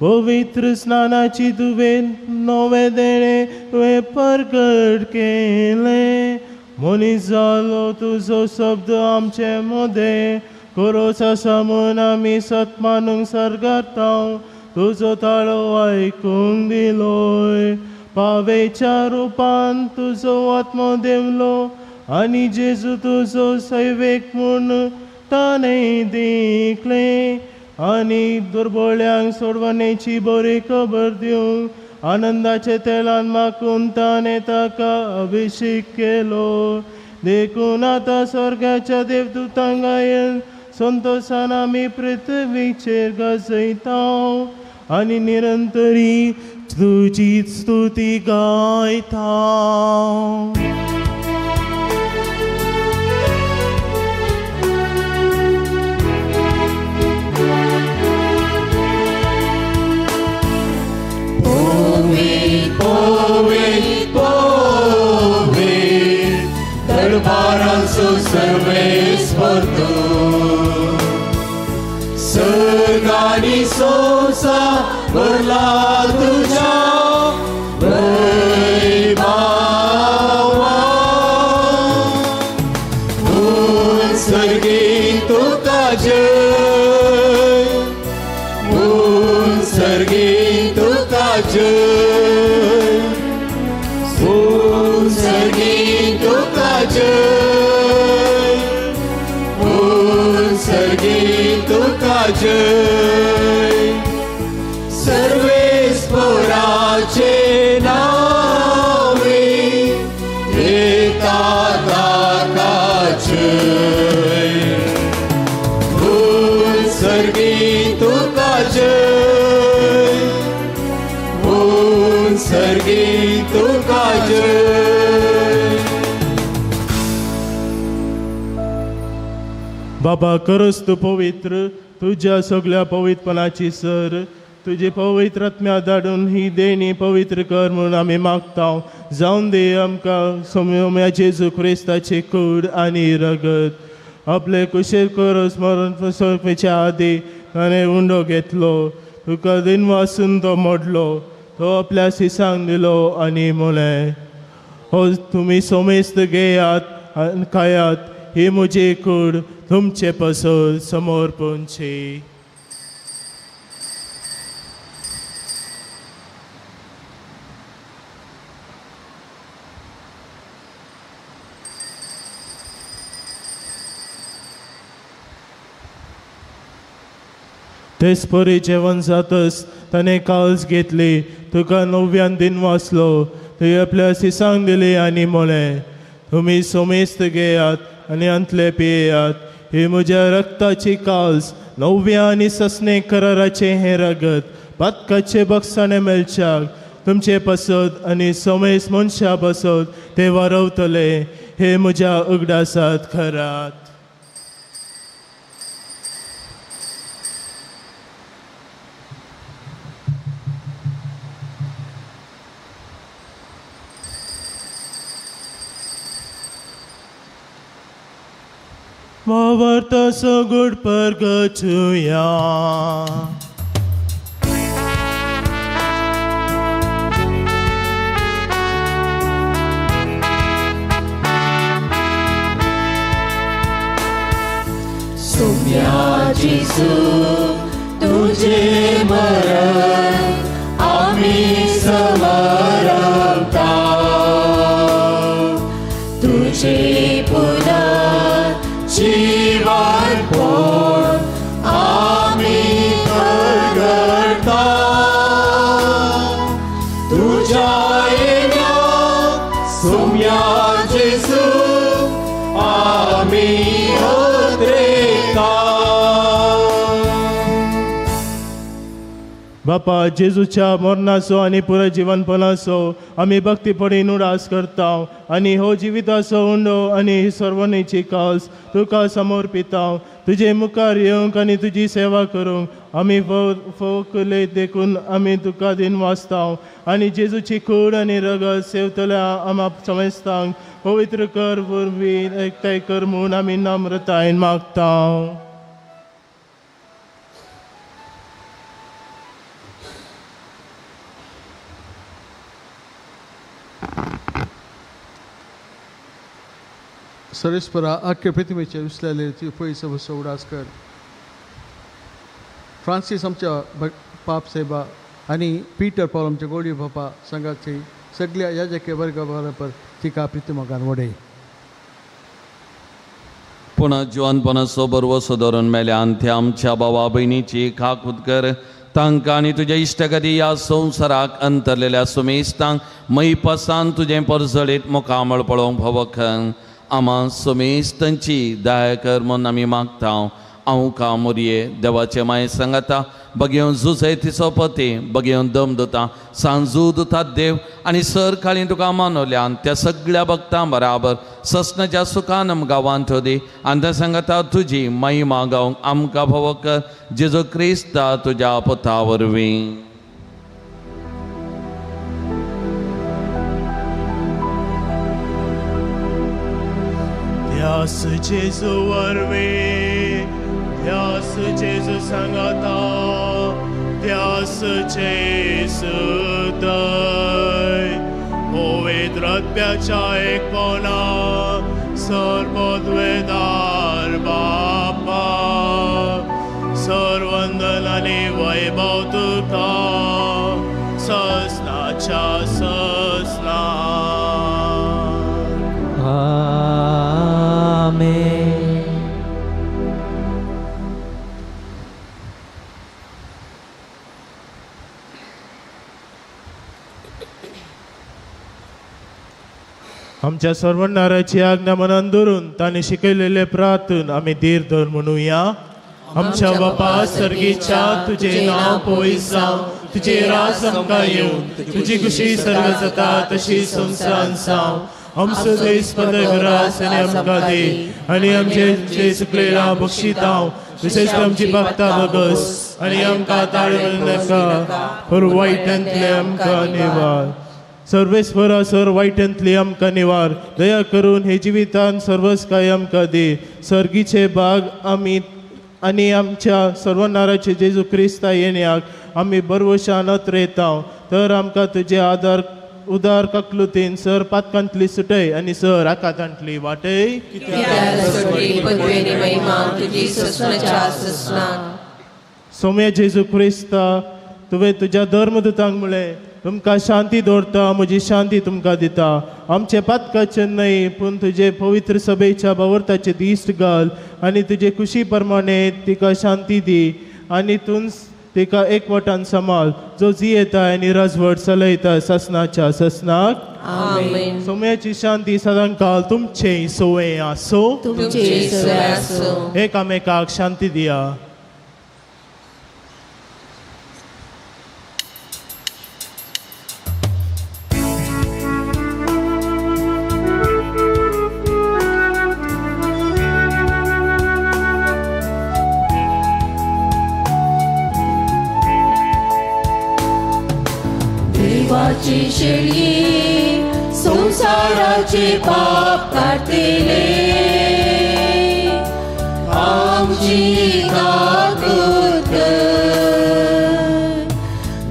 पवित्र स्नानाची तुवें नवे देणे तुवें परगट केले. मनीस जालो तुजो शब्द आमचे मदें कोरोस आसा म्हूण आमी सतमानूंक सरगारता. तुजो ताळो आयकूंक दिलोय. पावेच्या रुपान तुजो आत्मो देवलो आनी जेजू तुजो सैवेक म्हूण ताणें देखले. आनी दुर्बळ्यांक सोडवणेची बरी खबर दिवंक आनंदाचे तेलान मागून ताणें ताका अभिषेक केलो. देखून आतां स्वर्गाच्या देवदूतांक गायन संतोशान आमी पृथ्वीचेर गाजयता आनी निरंतरी तुजी स्तुती गायता. दरबाराचो सर्वेस्पर तूं. सर्गानी संवसार भरला तुज्या वैभवान. सर्गी तुका जय. सर्गी तुका जय. सर्गी तुका जय. सर्गी तुका जय. सर्वेस्पराचे नावे येता ताका जय. सर्गी तुका जय. सर्गी तुका जय. बाबा करस तूं पवित्र तुज्या सगळ्या पवित्रपणाची सर. तुजी पवित्र आत्म्या धाडून ही देणी पवित्र कर म्हणून आमी मागता. जावन दे आमकां सोम्या जेजू क्रिस्ताची कूड आनी रगत. आपले कुशेर करस मरण सोंपच्या आदी ताणें उंडो घेतलो. तुका दिन वासून तो मोडलो. तो आपल्या सिसांक दिलो आनी म्हळें हो तुमी सोमेस्त घेयात आनी खायात. ही म्हजी कूड तुमचे पसर समोर पोंची. तेच परी जेवण जातच ताणें काळज घेतली. तुका 9व्यान दिन वाचलो. तुवें आपल्या सिसांक दिली आनी म्हळें तुमी सोमेस्त घेयात आनी अंतले पियेयात. ही म्हज्या रक्ताची काळज 9व्या आनी ससणे कराराचें हें रगत पातकाचे बक्षाणे मेलच्याक तुमचे पसत आनी समेस मनशां बसत ते वारवतले हे म्हज्या उगडासात Kharat. Mavarta sogud pargachuya. Saumya जेसू तुझे मरण आम्ही समरता तुझे पुन्हा जीवन पोर आम्ही करता तुझ्या येण्याक सोम्या जेसू आम्ही बापा जेजूच्या मरणाचो आनी पुराय जिवनपणाचो आमी भक्तीपणी उडास करता आनी हो जिविताचो उंडो आनी ही सर्वनेची कास तुका समर्पिता. तुजे मुखार येवंक आनी तुजी सेवा करूंक आमी फोकले देखून आमी तुका दिन वाचता आनी जेजूची कूड आनी रगत सेवतल्या आमा समजतांक पवित्र कर वरवीं एकठांय कर म्हूण आमी नम्रतायेन मागता. सर्वेस्परा अख्खे पृथ्वीचे विसलेले ती पयस बसो उडास कर. फ्रांसीस आमच्या पाप सेबा आनी पीटर पॉल आमच्या गोडी बापा संघाची सगळ्या याजके वर्ग बरोबर तिका प्रितमोगान वडय. पुन्हा जिवनपणाचो बरवो सुदारून मेल्यान त्या आमच्या भावा भयणीची खाकूत कर. तांकां आनी तुज्या इश्टगती ह्या संवसाराक अंतरलेल्या सुमेस्तांक मैपसान तुजें परजळीत मुखामळ पळोवंक भवखन आमा सुमेस्तांची दया कर म्हूण आमी मागता. हांव का मोरये देवाचे माये सांगाता बगेवन जुजय तिचो पती बगेवन दम दोता सांजू दुतात देव आनी सर काळी तुका मानवल्यान त्या सगळ्या भक्तां बराबर ससनाच्या सुखान आमकां वांटो दी आनी त्या सांगाता तुजी महिमा गावंक आमकां भव कर जेजू क्रिस्ता तुज्या पुता वरवीं. ध्यास जेजू वरवीं ध्यास जेजू सांगाता ध्यास जेजू दय पवित्र आत्म्याच्या एकपणा सर्वोद्वेदार बापा सर्वंदन आनी वैभव तुका ससनाच्या ससना. आमेन. आमच्या सर्वनाराची आज्ञा मनान धरून ताणे शिकयलेले प्रार्थन आमी धीर धर म्हणुया. आमच्या बापा सर्गीच्या तुझे नाव पवित्र जावं तुझे राज आमकां येवं तुजी खुशी सर्व जाता तशी संवसारांत जावं. आमचो देश पदग्रास आनी आमकां दे आनी आमचे जे चुकलेला बक्षिता तशेंच आमची भक्तां बगस आनी आमकां ताळमेळ नाका पर वायटांतले आमकां निवार. सर्वेस्परा सर वायटांतली आमकां निवार दया करून हे जिवितान सर्वच काय आमकां दे. सर्गीचे भाग आमी आनी आमच्या सर्वनाराचे जेजू क्रिस्ता येण्याक आमी बरवशानत रेता तर आमकां तुजे आदार उदार ककलुतीन सर पातकांतली सुटय आनी सर आकांतांतली वाटय. सोम्या जेजू क्रिस्ता तुवें तुज्या धर्मदूतांक म्हळें तुमकां शांती दवरता म्हजी शांती तुमकां दिता. आमचे पातकाचे न्हय पूण तुजे पवित्र सभेच्या बावरताचे दिश्ट घाल आनी तुजे खुशी प्रमाणे तिका शांती दी आनी तूं तिका एकवटान सांबाळ जो जियेता आनी राजवट चलयता ससनाच्या ससनाक. सोम्याची शांती सदां काल तुमचे सोये आसो. एकामेकाक शांती दिया. शेळये संसाराचे पाप काढतेले आमची काकूत कर.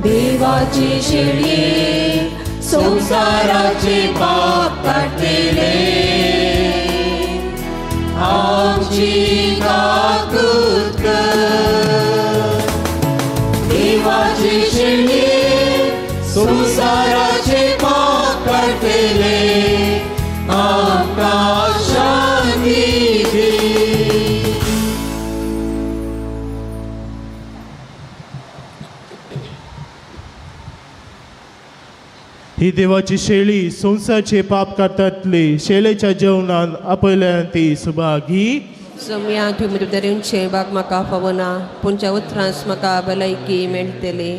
देवाची शेळये संसाराचे पाप काढतेले आमची काकूत कर. देवाची शेळये संसाराचे पाप काढतेले आमका शांती दे. ही देवाची शेळी संसारचे पाप काढतातले शेळेच्या जेवणान आपल्यान ती सुभागी. सम्या तुम्ही दरेंचे बाग म्हाका फवना पुंच्या उतरांस म्हाका भलायकी मेळटली.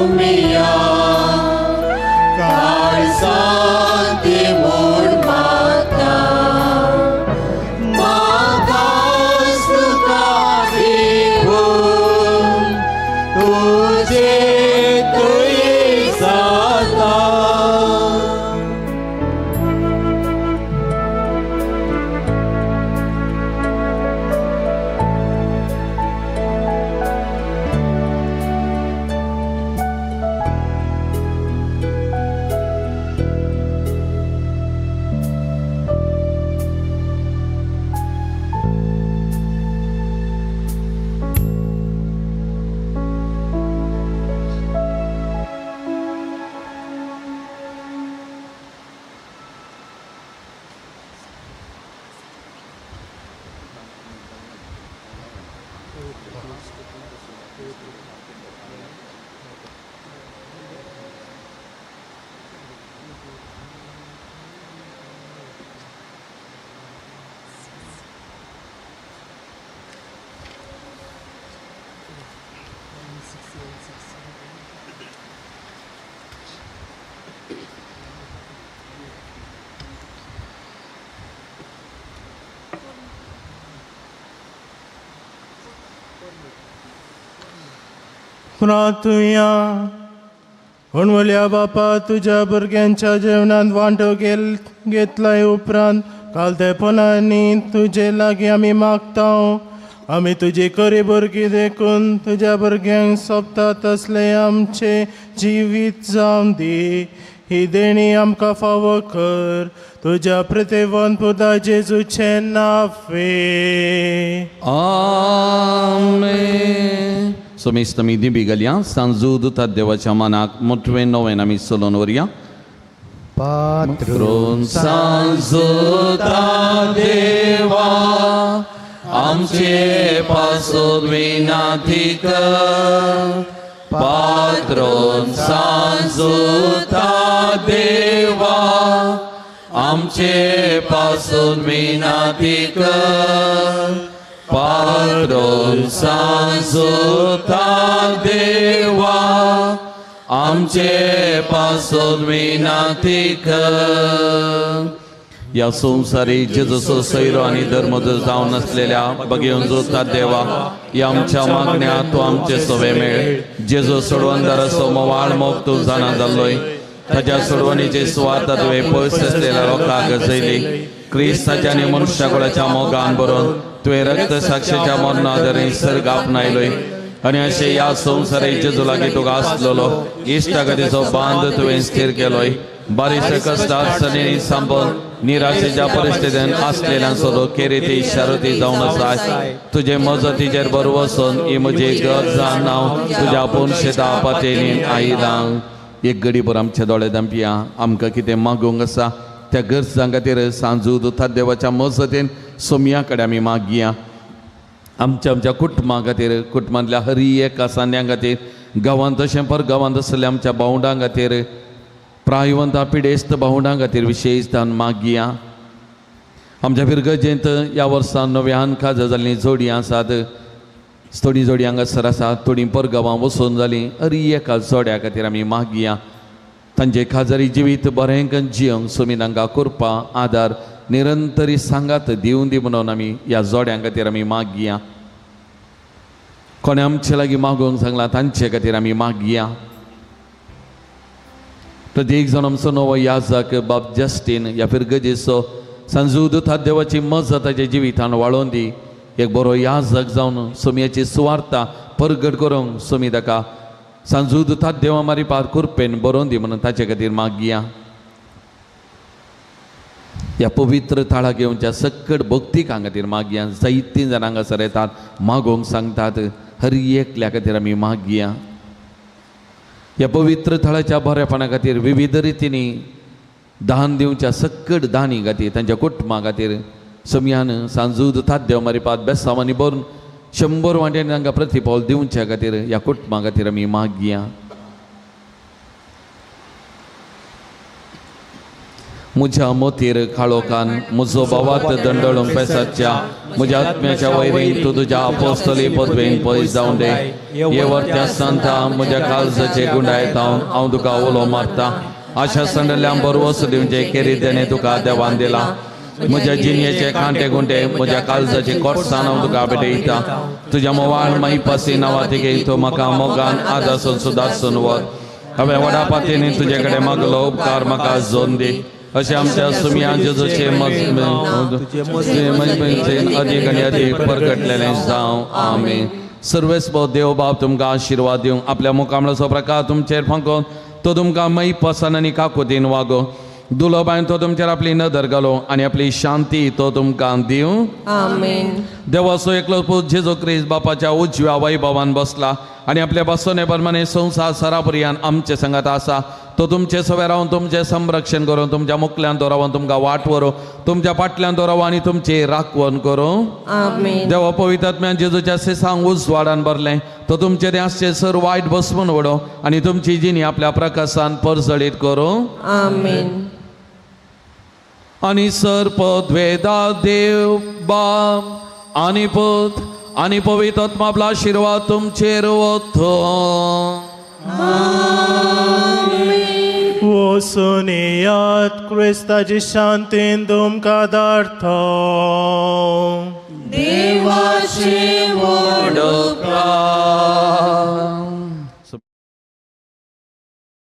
सुमिया काळजांती मोड माता मागास तुका विकून तुझे तुई जाता प्रार्थुया. म्हणवल्या बापा, तुझ्या भुरग्यांच्या जेवणात वांटो घेतलाय उपरांत कालतेपणांनी तुजे लागीं आमी मागता. आमी तुजी खरी भुरगीं देखून तुज्या भुरग्यांक सोबता तसले आमचे जिवीत जावं दी. ही देणी आमकां फावो कर. तुज्या प्रतिवन पुता जेजूचे नावे. आमेन. सोमेस्त मी दिबी गल्या सांजू दुतात देवाच्या मनाक मोठवे नवेन आमी चलोवन वरया. पात्रून सांजूता देवा आमचे पासून विनाती कर. पात्रून सांजूता देवा आमचे पासून विनाती कर. पात्रून सांजूता देवा आमचे पासून विनाती कर. या संसारी जेजूचो सैरो आनी धर्मदूत जावन असलेल्या बगेवन जोतात देवा, या आमच्या मागण्या तूं आमचे सवे मेळ. जेजू सोडवणदार मोवाळ मोग तूं जाणा जाल्लोय. ताच्या सोडवणीचे सुवात तुवें पयस असलेल्या लोकांक गजयली. क्रिस्ताच्या आनी मनुश्या कुळाच्या मोगान बरोवन तुवें रक्त साक्षीच्या मरण आदारान सर्ग आपणायलोय. आनी अशें ह्या संवसारी जेजू लागीं तुका आसलेलो इश्टागतीचो बांद तुवें स्थिर केलोय. बारीकशे कश्टात सणेनी सांबोन निराशेच्या परिस्थितीन आसलेल्यां सोदो केरिती शारती जावन आसाय. तुजे मजतीचेर बरो वचून ही म्हजी गरजां नांव तुज्या आपूण शेता पातळीन आयलां. एक घडीभर आमचे दोळे धांपया. आमकां कितें मागूंक आसा त्या गरजां खातीर सांजू दुतात देवाच्या मजतीन सोमया कडेन आमी मागया. आमच्या कुटुंबा खातीर, कुटुंबांतल्या हर एक आसांद्यां खातीर, गांवांत तशें परगांवांत आसलेल्या आमच्या भावंडां खातीर, प्रायवंत पिडेस्त भावंडां खातीर विशेशतान मागया. आमच्या पिरगजेंत ह्या वर्सा नव्यान काजां जाल्लीं जोडीं आसात. थोडीं जोडीं हांगासर आसात, थोडीं परगांवां वचून जालीं. हर एका जोड्या खातीर आमी मागया. तांचे खाजारी जिवीत बरें जियोंक सोमी तांकां कृपा आदार निरंतरी सांगात दिवून दी म्हणून आमी ह्या जोड्यां खातीर आमी मागया. कोणे आमचे लागीं मागोवंक सांगला तांचे खातीर आमी मागया. प्रत्येक जाण आमचो नवो याजक बाब जस्टीन ह्या पिरगजेचो सांजू दुतात देवाची मजत ताच्या जिवितान वाळोवन दी. एक बरो याजक जावन सोमयाची सुवार्ता परगट करूंक सोमी ताका सांजू दुतात देवा मारी पार कुरपेन बरोवन दी म्हणून ताचे खातीर मागया. ह्या पवित्र थाळा घेवनच्या सकट भक्तीक हांगा खातीर मागया. जायतीं जाणां हांगासर येतात, मागोवंक सांगतात. हर एकल्या खातीर आमी मागया. ह्या पवित्र थळाच्या बरेपणा खातीर विविध रितींनी दान दिवच्या सकट दानी खातीर तांच्या कुटुंबा खातीर सोमयान सांजू दुतात देव मारी पात बेसांवांनी भरून 100 वांट्यांनी तांकां प्रतिफळ दिवच्या खातीर ह्या कुटुंबा खातीर आमी मागया. म्हज्या मोतीर काळोखान म्हजो बोवात दंडळूंक पेसाच्या म्हज्या आत्म्याच्या वैरीक तूं तुज्या अपोस्तली पदवेन पयस जावं दे. हे वर्त्या सांता म्हज्या काळजाचे गुंडायत हांव तुका उलो मारता. आशा संडल्यान बरवस दिवचे खेरीत देणे तुका देवान दिला. म्हज्या जिणेचे कांटे गुंटे म्हज्या काळजाचे कोटसान हांव तुका भेटयता. तुज्या मोवाळ माई पासी नांवां तिगे तूं म्हाका मोगान आदासून सुदारसून व्हर. हांवें व्हडा पातयेन तुजे कडेन मागलो उपकार म्हाका जोन दी. अशें आमच्या सुमिया जेजूचे अदीक आनी अदीक परगटलेलें जावं. आमीन. सर्वेस्प देव बाब तुमकां आशिर्वाद दिवं. आपल्या मुखामळाचो प्रकार तुमचेर फांकोन तो तुमकां मई पसन आनी काकुतीन वागो. दुलो बायन तो तुमचेर आपली नदर घालो आनी आपली शांती तो तुमकां दिवं. आमीन. देवाचो एकलो पूत जेजू क्रिस्त बापाच्या उजव्या वैभवान बसला आनी आपल्या बसोने प्रमाणे संवसार सरापर्यंत आमचे संगत आसा. तो तुमचे सवे रावन तुमचे संरक्षण करून तुमच्या मुखल्यान तो रावन तुमकां वाट व्हरो. तुमच्या फाटल्यान तो राव आनी तुमची राखण करूं. आमीन. देवा पवित्र आत्म्यान जेजूच्या सिसांक उजवाडान भरलें. तो तुमचे देहाचे सर वायट बसवून वडो आनी तुमची जिणी आपल्या प्रकाशान परजळीत करूं. आमीन. आनी सर पदवेदा देव बाब आनी पुत आनी पवित्र आत्मा आपला आशिर्वाद तुमचेर वतो. वचून येयात क्रिस्ताची शांतीन तुमकां धाडटा. देवाचे व्हड